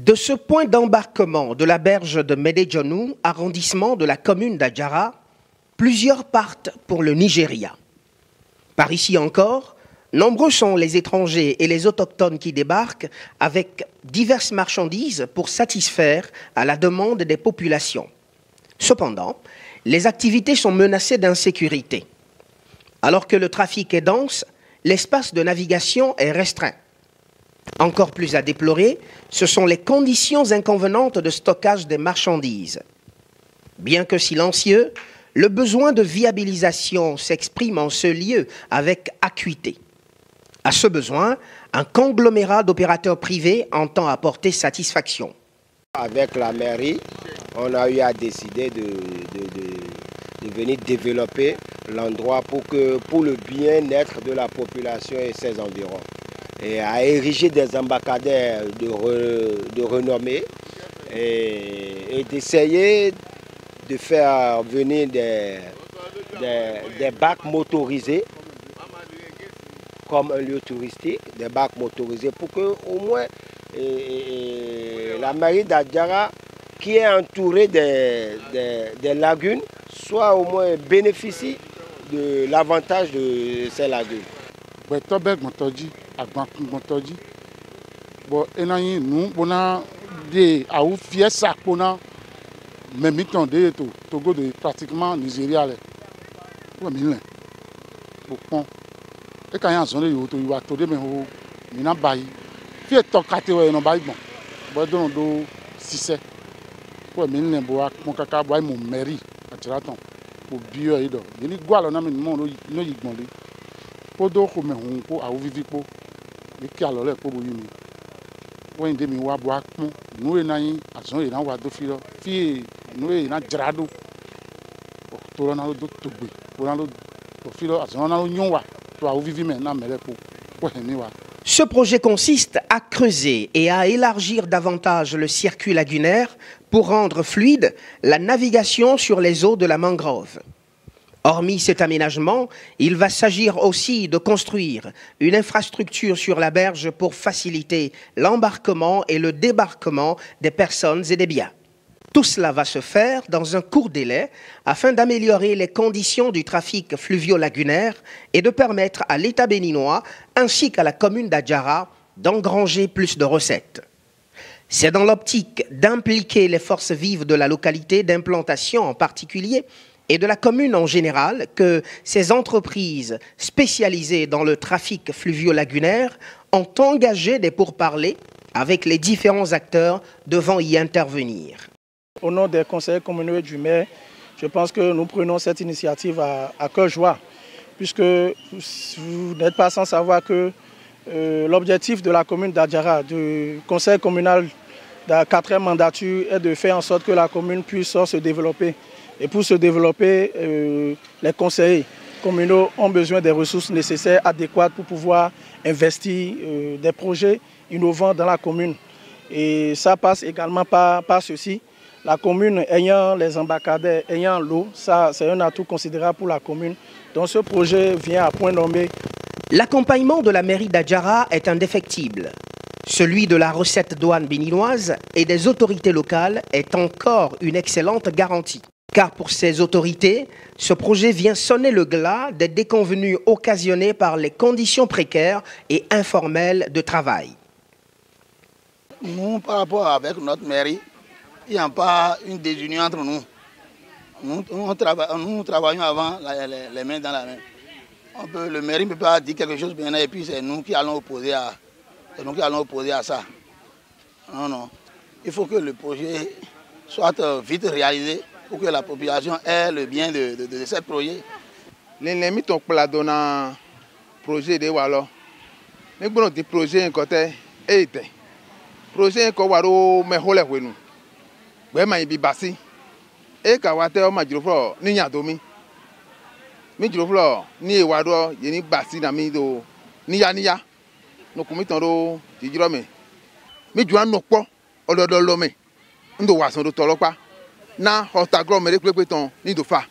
De ce point d'embarquement de la berge de Médéjonou, arrondissement de la commune d'Adjara, plusieurs partent pour le Nigeria. Par ici encore, nombreux sont les étrangers et les autochtones qui débarquent avec diverses marchandises pour satisfaire à la demande des populations. Cependant, les activités sont menacées d'insécurité. Alors que le trafic est dense, l'espace de navigation est restreint. Encore plus à déplorer, ce sont les conditions inconvenantes de stockage des marchandises. Bien que silencieux, le besoin de viabilisation s'exprime en ce lieu avec acuité. À ce besoin, un conglomérat d'opérateurs privés entend apporter satisfaction. Avec la mairie, on a eu à décider de venir développer l'endroit pour le bien-être de la population et ses environs. Et à ériger des embarcadères de renommée et d'essayer de faire venir des bacs motorisés comme un lieu touristique, des bacs motorisés pour que au moins la mairie d'Adjara, qui est entourée des lagunes, soit au moins bénéficie de l'avantage de ces lagunes. Bon, nous, on a des fiesta qu'on a, mais mi-temps de Togo de pratiquement Nigeria. Pour mille. Bon, et quand il y a un zone où il va tourner, mais il n'a pas eu. Puis il toqué ouais non pas bon. Bon donc do 6. Pour mille bois mon caca bois mon mairie à Tiraton pour bio ido. Il y a na mi mon no yigbon le. Pour do ko me hun ko a vivi po. Et qui alors le pour yimi. When de mi wa bois pon nous na yin azon e na wa do fi lo. Fi nous e na Jirado. To na do togbe. Pour na do fi lo azon na nyon wa. To a vivi me na mele po. Pour hemi wa. Ce projet consiste à creuser et à élargir davantage le circuit lagunaire pour rendre fluide la navigation sur les eaux de la mangrove. Hormis cet aménagement, il va s'agir aussi de construire une infrastructure sur la berge pour faciliter l'embarquement et le débarquement des personnes et des biens. Tout cela va se faire dans un court délai afin d'améliorer les conditions du trafic fluvio-lagunaire et de permettre à l'État béninois ainsi qu'à la commune d'Adjara d'engranger plus de recettes. C'est dans l'optique d'impliquer les forces vives de la localité d'implantation en particulier et de la commune en général que ces entreprises spécialisées dans le trafic fluvio-lagunaire ont engagé des pourparlers avec les différents acteurs devant y intervenir. Au nom des conseillers communaux et du maire, je pense que nous prenons cette initiative à cœur joie, puisque vous n'êtes pas sans savoir que l'objectif de la commune d'Adjara, du conseil communal de la 4e mandature, est de faire en sorte que la commune puisse se développer. Et pour se développer, les conseillers communaux ont besoin des ressources nécessaires, adéquates pour pouvoir investir des projets innovants dans la commune. Et ça passe également par ceci. La commune ayant les embarcadères, ayant l'eau, ça c'est un atout considérable pour la commune. Donc ce projet vient à point nommé. L'accompagnement de la mairie d'Adjara est indéfectible. Celui de la recette douane béninoise et des autorités locales est encore une excellente garantie. Car pour ces autorités, ce projet vient sonner le glas des déconvenues occasionnées par les conditions précaires et informelles de travail. Nous, par rapport avec notre mairie, il n'y a pas une désunion entre nous. Nous travaillons avant les mains dans la main. Le mairie ne peut pas dire quelque chose bien et puis c'est nous qui allons opposer à ça. Non, non. Il faut que le projet soit vite réalisé pour que la population ait le bien de ce projet. Les limites ont donné un projet de Wallo. Nous avons des projets côté et projet ko waro me hole wenu. We mai bi basi. E ka wate o majuroflo ni nyadomi. Mi juroflo ni ewado ye ni basi na mi do niya. No kumitan ro jijiro me. Mi ju an nopo ododolo me. Ndo wasan do tolopa. Na hotagro me lepepeton ni do fa.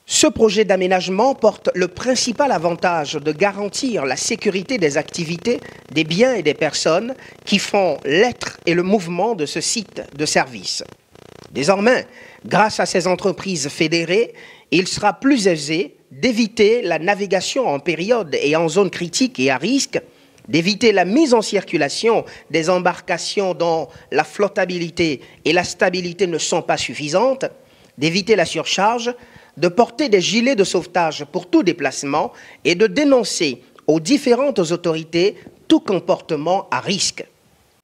Ce projet d'aménagement porte le principal avantage de garantir la sécurité des activités, des biens et des personnes qui font l'être et le mouvement de ce site de service. Désormais, grâce à ces entreprises fédérées, il sera plus aisé d'éviter la navigation en période et en zone critique et à risque, d'éviter la mise en circulation des embarcations dont la flottabilité et la stabilité ne sont pas suffisantes, d'éviter la surcharge, de porter des gilets de sauvetage pour tout déplacement et de dénoncer aux différentes autorités tout comportement à risque.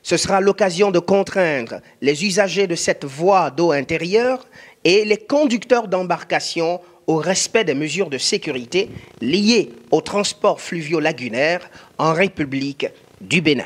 Ce sera l'occasion de contraindre les usagers de cette voie d'eau intérieure et les conducteurs d'embarcations au respect des mesures de sécurité liées au transport fluvio-lagunaire en République du Bénin.